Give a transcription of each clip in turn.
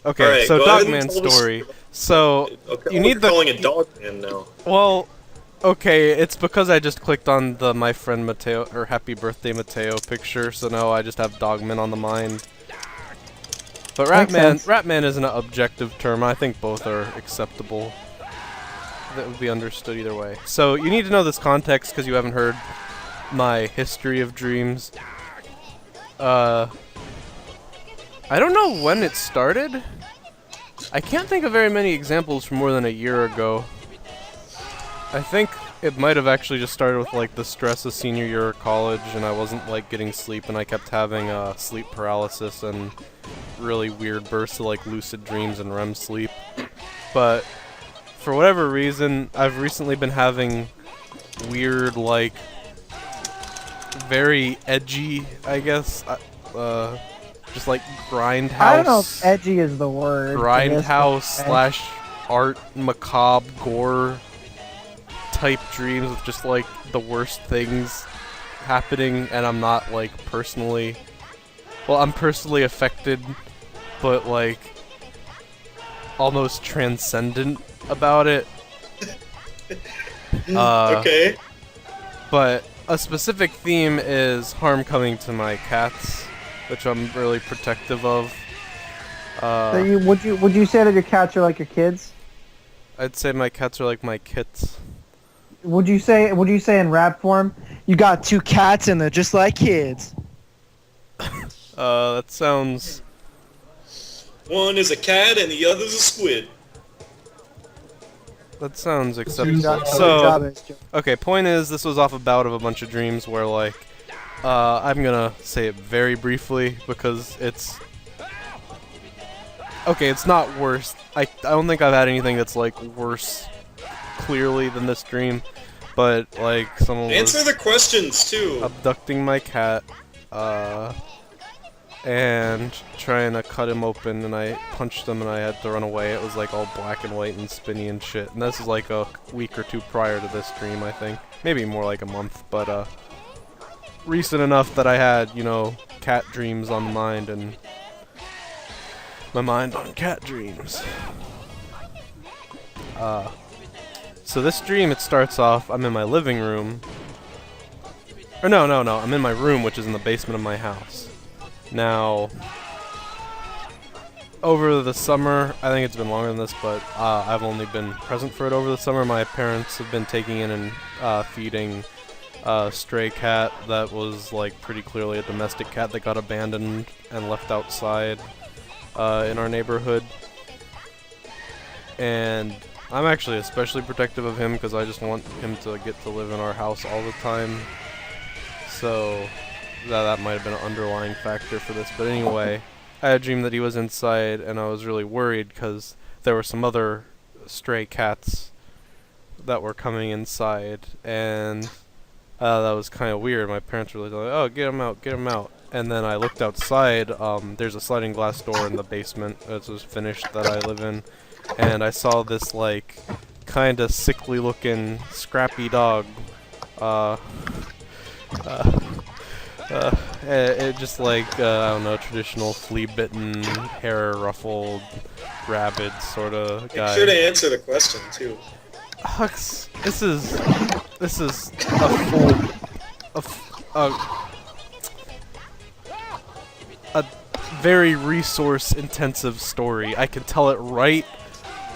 Okay, Alright, so go ahead and Dogman tell the story. story. So Okay, you oh, need you're the calling it Dogman now. well, okay, it's because I just clicked on the my friend Mateo or Happy Birthday Mateo picture, so now I just have Dogman on the mind. But Makes sense. Ratman isn't an objective term. I think both are acceptable. That would be understood either way. So you need to know this context because you haven't heard my history of dreams. I don't know when it started. I can't think of very many examples from more than a year ago. I think it might have actually just started with like the stress of senior year of college, and I wasn't like getting sleep, and I kept having sleep paralysis and really weird bursts of like lucid dreams and REM sleep. But for whatever reason, I've recently been having weird, like, very edgy, I guess, just like grindhouse. I don't know if edgy is the word. for this, Grindhouse but- slash art macabre gore type dreams with just like the worst things happening, and I'm not like personally. Well, I'm personally affected, but like almost transcendent about it. Okay. But a specific theme is harm coming to my cats, which I'm really protective of. So would you say that your cats are like your kids? I'd say my cats are like my kits. Would you say in rap form, you got two cats and they're just like kids? That sounds. One is a cat and the other's a squid. That sounds Good acceptable. job, So, Joe. okay, point is, this was off a bout of a bunch of dreams where, like, I'm gonna say it very briefly because it's. Okay, it's not worse. I don't think I've had anything that's, like, worse clearly than this dream. But, like, someone Answer was the questions, too. abducting my cat, and trying to cut him open, and I punched him and I had to run away. It was like all black and white and spinny and shit. And this is like a week or two prior to this dream, I think. Maybe more like a month, but recent enough that I had, you know, cat dreams on the mind and my mind on cat dreams. So this dream, it starts off, I'm in my living room. Or no, I'm in my room, which is in the basement of my house. Now, over the summer, I think it's been longer than this, but I've only been present for it over the summer. My parents have been taking in and feeding a stray cat that was like pretty clearly a domestic cat that got abandoned and left outside in our neighborhood. And I'm actually especially protective of him because I just want him to get to live in our house all the time. So that might have been an underlying factor for this. But anyway, I had a dream that he was inside, and I was really worried because there were some other stray cats that were coming inside, and that was kind of weird. My parents were like, "Oh, get him out, get him out." And then I looked outside. There's a sliding glass door in the basement that was finished that I live in, and I saw this like kind of sickly looking scrappy dog. It just like, I don't know, traditional flea-bitten, hair-ruffled, rabid sort of guy. Make sure to answer the question, too. Hux, this is a very resource-intensive story. I can tell it right,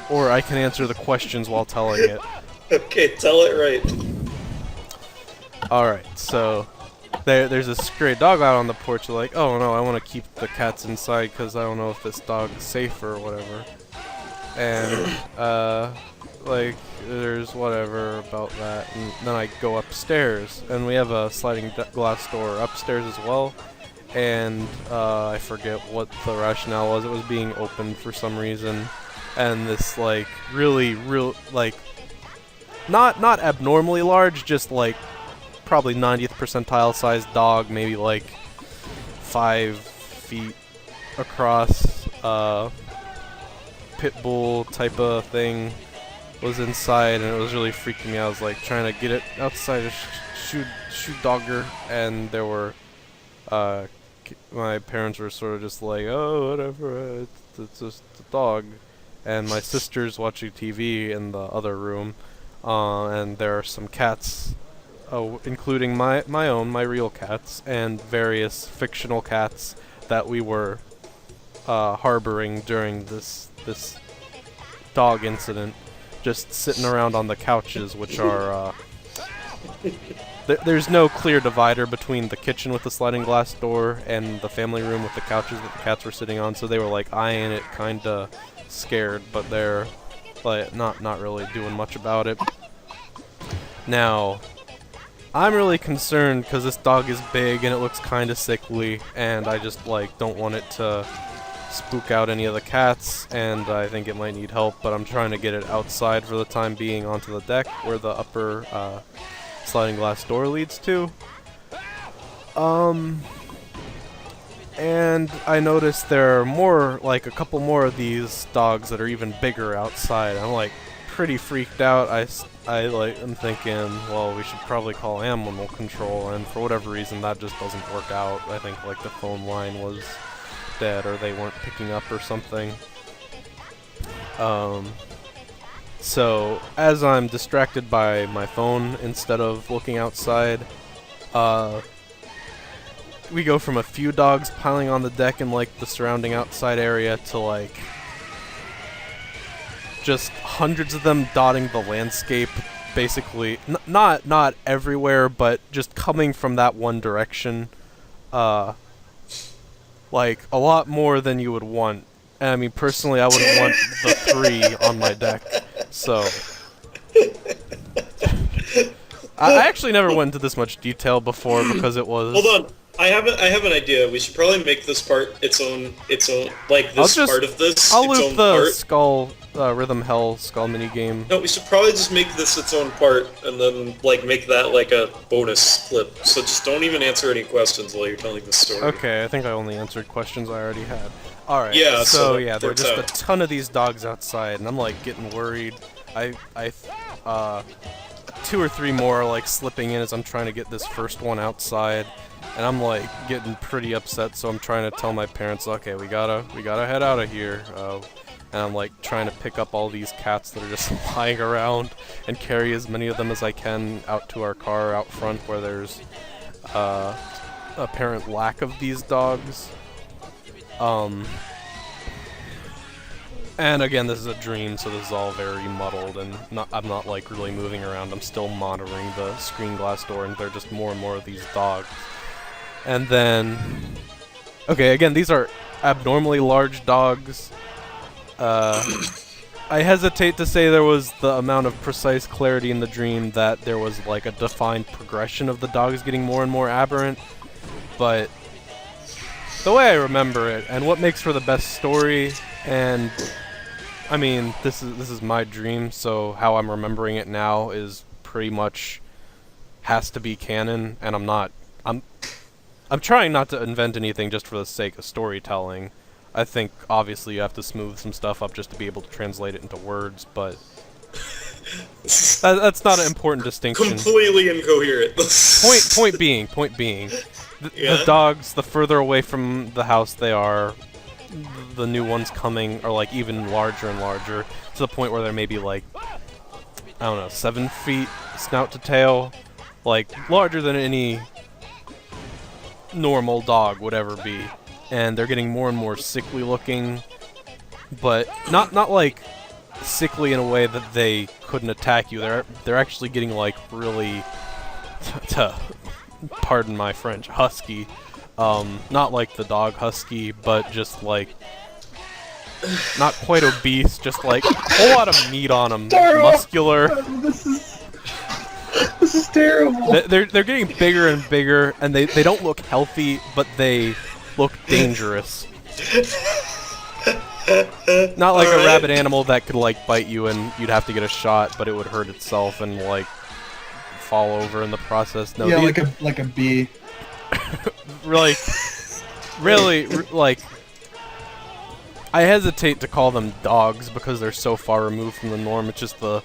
or I can answer the questions while telling it. Okay, tell it right. Alright, so there's this stray dog out on the porch, like, oh no, I want to keep the cats inside because I don't know if this dog is safe or whatever. And, like, there's whatever about that. And then I go upstairs, and we have a sliding glass door upstairs as well. And, I forget what the rationale was. It was being opened for some reason. And this, like, real, like, not abnormally large, just, like, probably 90th percentile sized dog, maybe like 5 feet across, pit bull type of thing was inside, and it was really freaking me out. I was like trying to get it outside to shoot dogger, and there were my parents were sort of just like, oh, whatever, It's just a dog. And my sister's watching TV in the other room, and there are some cats, including my own, my real cats, and various fictional cats that we were harboring during this dog incident, just sitting around on the couches, which are there's no clear divider between the kitchen with the sliding glass door and the family room with the couches that the cats were sitting on, so they were like eyeing it kinda scared, but they're like not really doing much about it. Now, I'm really concerned because this dog is big and it looks kinda sickly, and I just like don't want it to spook out any of the cats, and I think it might need help, but I'm trying to get it outside for the time being onto the deck where the upper sliding glass door leads to. And I noticed there are more, like a couple more of these dogs that are even bigger outside. I'm like pretty freaked out. I'm thinking, well, we should probably call animal control, and for whatever reason that just doesn't work out. I think like the phone line was dead or they weren't picking up or something. So as I'm distracted by my phone instead of looking outside, we go from a few dogs piling on the deck in like the surrounding outside area to like just hundreds of them dotting the landscape, basically not everywhere, but just coming from that one direction, like a lot more than you would want. And I mean, personally, I wouldn't want the 3 on my deck, so I actually never went into this much detail before because it was. Hold on, I have an idea. We should probably make this part its own like this part of this. I'll its loop own the part. skull rhythm hell skull minigame. No, we should probably just make this its own part, and then like make that like a bonus clip. So just don't even answer any questions while you're telling the story. Okay, I think I only answered questions I already had. Alright, Yeah, so so yeah, there are works just a out. ton of these dogs outside, and I'm like getting worried. 2 or 3 more are like slipping in as I'm trying to get this first one outside, and I'm like getting pretty upset, so I'm trying to tell my parents, okay, we gotta head out of here. And I'm like trying to pick up all these cats that are just lying around and carry as many of them as I can out to our car out front where there's apparent lack of these dogs. And again, this is a dream, so this is all very muddled, and I'm not like really moving around. I'm still monitoring the screen glass door, and there are just more and more of these dogs. And then, okay, again, these are abnormally large dogs. I hesitate to say there was the amount of precise clarity in the dream that there was like a defined progression of the dogs getting more and more aberrant, but the way I remember it, and what makes for the best story, and I mean, this is my dream, so how I'm remembering it now is pretty much has to be canon, and I'm trying not to invent anything just for the sake of storytelling. I think obviously you have to smooth some stuff up just to be able to translate it into words, but that's not an important distinction. Completely incoherent. Point being, the dogs, the further away from the house they are, the new ones coming are like even larger and larger, to the point where they're maybe like, I don't know, 7 feet snout to tail, like larger than any normal dog would ever be. And they're getting more and more sickly looking, but not like sickly in a way that they couldn't attack you. They're actually getting like really, pardon my French, husky. Not like the dog husky, but just like not quite obese, just like a whole lot of meat on them, muscular. This is terrible. They're getting bigger and bigger, and they don't look healthy, but they look dangerous. Not like a rabid animal that could like bite you and you'd have to get a shot, but it would hurt itself and like fall over in the process. No, Yeah, like a bee. really, like, I hesitate to call them dogs because they're so far removed from the norm. It's just the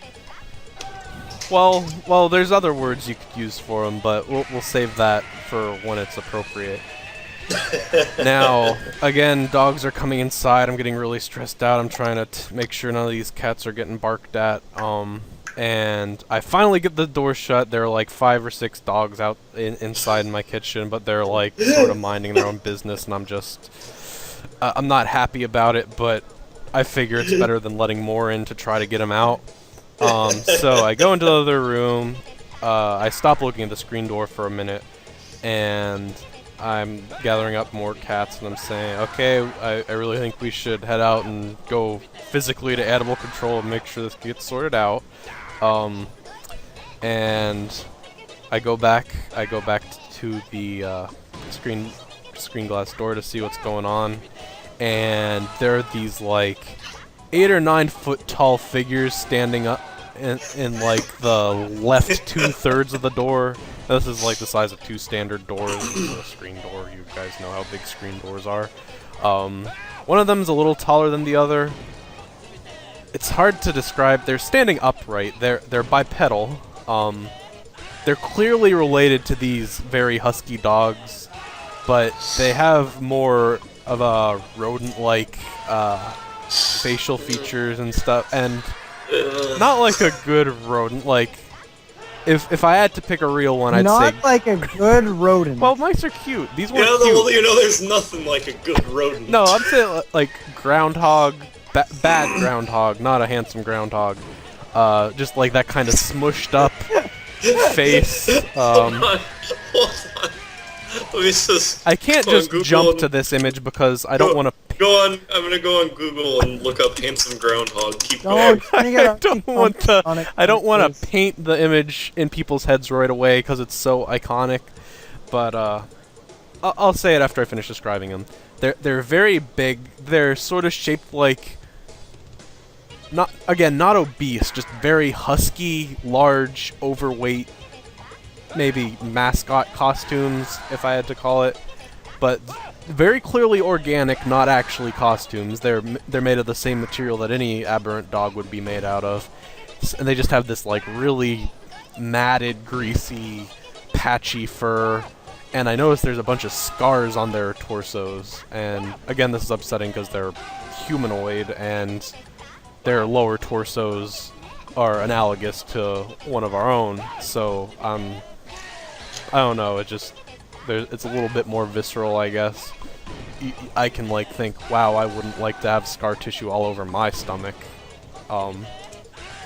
well, there's other words you could use for them, but we'll save that for when it's appropriate. Now, again, dogs are coming inside. I'm getting really stressed out. I'm trying to make sure none of these cats are getting barked at. And I finally get the door shut. There are like 5 or 6 dogs out inside my kitchen, but they're like sort of minding their own business, and I'm just, I'm not happy about it, but I figure it's better than letting more in to try to get them out. So I go into the other room. I stop looking at the screen door for a minute, and I'm gathering up more cats, and I'm saying, okay, I really think we should head out and go physically to animal control and make sure this gets sorted out. And I go back to the screen glass door to see what's going on, and there are these like 8 or 9 foot tall figures standing up in like the left 2/3 of the door. This is like the size of 2 standard doors. A screen door, you guys know how big screen doors are. One of them is a little taller than the other. It's hard to describe. They're standing upright. They're bipedal. They're clearly related to these very husky dogs, but they have more of a rodent-like facial features and stuff, and not like a good rodent. Like, if I had to pick a real one, I'd say not like a good rodent. Well, mice are cute. These ones Yeah, are cute. well, you know, there's nothing like a good rodent. No, I'm saying like groundhog, bad groundhog, not a handsome groundhog. Just like that kind of smushed up face. Hold on. Let me just I can't go on just Google jump and- to this image because I don't want to. Go on. I'm gonna go on Google and look up handsome groundhog. Keep Don't- going. I don't want to. iconic I don't want face. to paint the image in people's heads right away because it's so iconic. But I'll say it after I finish describing them. They're very big. They're sort of shaped like not obese, just very husky, large, overweight. Maybe mascot costumes, if I had to call it, but very clearly organic, not actually costumes. They're made of the same material that any aberrant dog would be made out of, and they just have this like really matted, greasy, patchy fur. And I noticed there's a bunch of scars on their torsos. And again, this is upsetting because they're humanoid and their lower torsos are analogous to one of our own. So I don't know, it's a little bit more visceral, I guess. I can like think, wow, I wouldn't like to have scar tissue all over my stomach.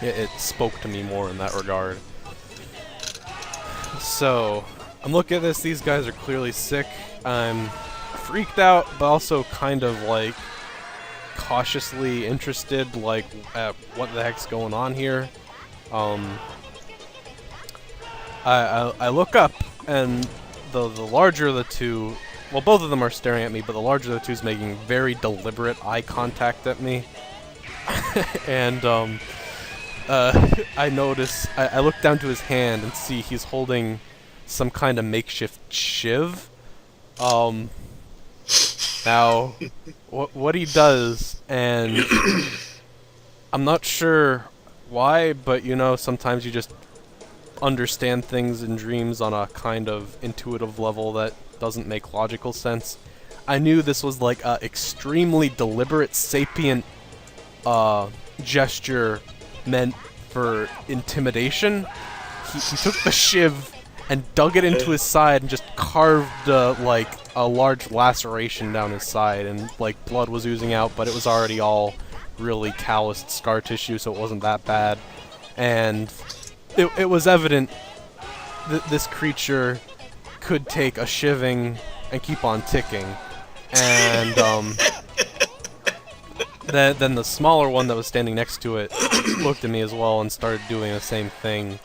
It spoke to me more in that regard. So, I'm looking at this, these guys are clearly sick. I'm freaked out, but also kind of like cautiously interested, like, at what the heck's going on here. I look up, and the larger of the two, well, both of them are staring at me, but the larger of the two is making very deliberate eye contact at me. And I notice, I look down to his hand and see he's holding some kind of makeshift shiv. Now, what he does, and I'm not sure why, but you know, sometimes you just understand things in dreams on a kind of intuitive level that doesn't make logical sense. I knew this was like a extremely deliberate, sapient gesture meant for intimidation. He took the shiv and dug it into his side and just carved like a large laceration down his side, and like blood was oozing out, but it was already all really calloused scar tissue, so it wasn't that bad. And it was evident that this creature could take a shiving and keep on ticking. And then the smaller one that was standing next to it looked at me as well and started doing the same thing.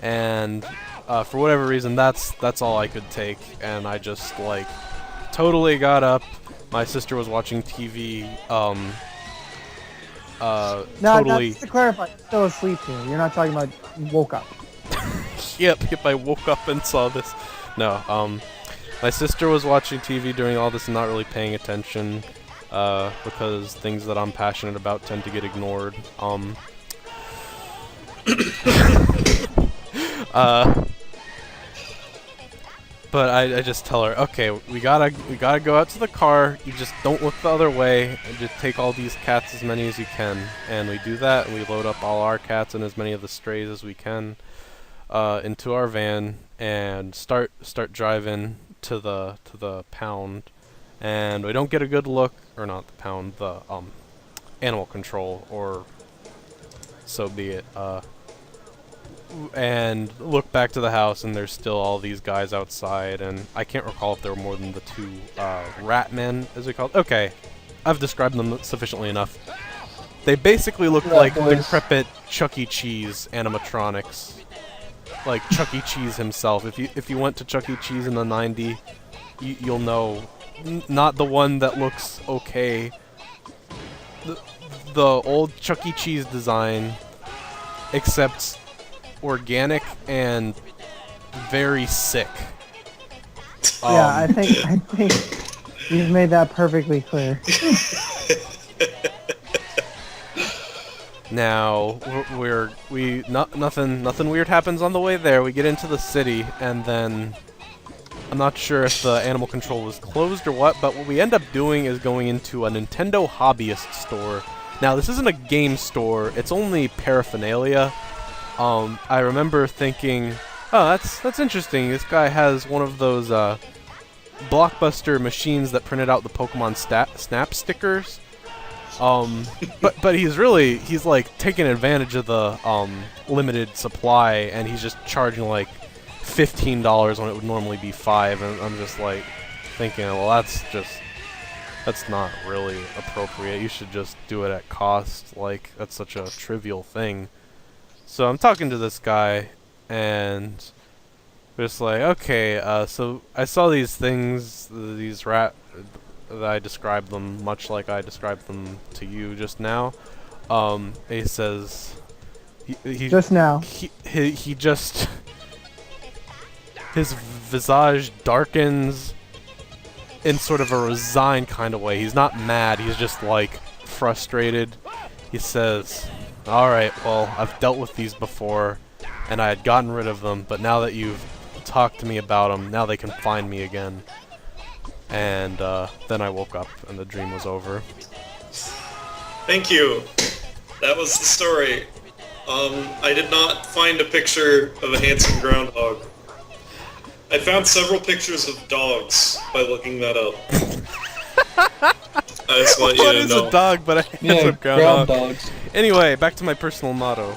And for whatever reason, that's all I could take, and I just like totally got up. My sister was watching TV. Now, Totally. just to clarify, you're still asleep here. You're not talking about you woke up. Yep, I woke up and saw this. No, my sister was watching TV during all this and not really paying attention, because things that I'm passionate about tend to get ignored. But I just tell her, okay, we gotta go out to the car. You just don't look the other way, and just take all these cats, as many as you can. And we do that, and we load up all our cats and as many of the strays as we can into our van and start driving to the pound. And we don't get a good look, or not the pound, the animal control, or so be it. And look back to the house, and there's still all these guys outside, and I can't recall if there were more than the two rat men, as we call it. Okay, I've described them sufficiently enough. They basically look like decrepit Chuck E. Cheese animatronics, like Chuck E. Cheese himself. If you went to Chuck E. Cheese in the '90s, you'll know, not the one that looks okay. The old Chuck E. Cheese design, except organic and very sick. Yeah, I think you've made that perfectly clear. Now nothing weird happens on the way there. We get into the city, and then I'm not sure if the animal control was closed or what, but what we end up doing is going into a Nintendo hobbyist store. Now this isn't a game store; it's only paraphernalia. I remember thinking, oh, that's interesting. This guy has one of those Blockbuster machines that printed out the Pokemon Snap stickers. But he's like taking advantage of the limited supply, and he's just charging like $15 when it would normally be $5, and I'm just like thinking, well, that's not really appropriate. You should just do it at cost. Like, that's such a trivial thing. So I'm talking to this guy, and just like, okay, so I saw these things, these that I described them much like I described them to you just now. He says, he Just now. he just, his visage darkens in sort of a resigned kind of way. He's not mad, he's just like frustrated. He says, alright, well, I've dealt with these before, and I had gotten rid of them, but now that you've talked to me about them, now they can find me again. And then I woke up, and the dream was over. Thank you. That was the story. I did not find a picture of a handsome groundhog. I found several pictures of dogs by looking that up. I just want you to know. What is a dog but a handsome groundhog? Anyway, back to my personal motto.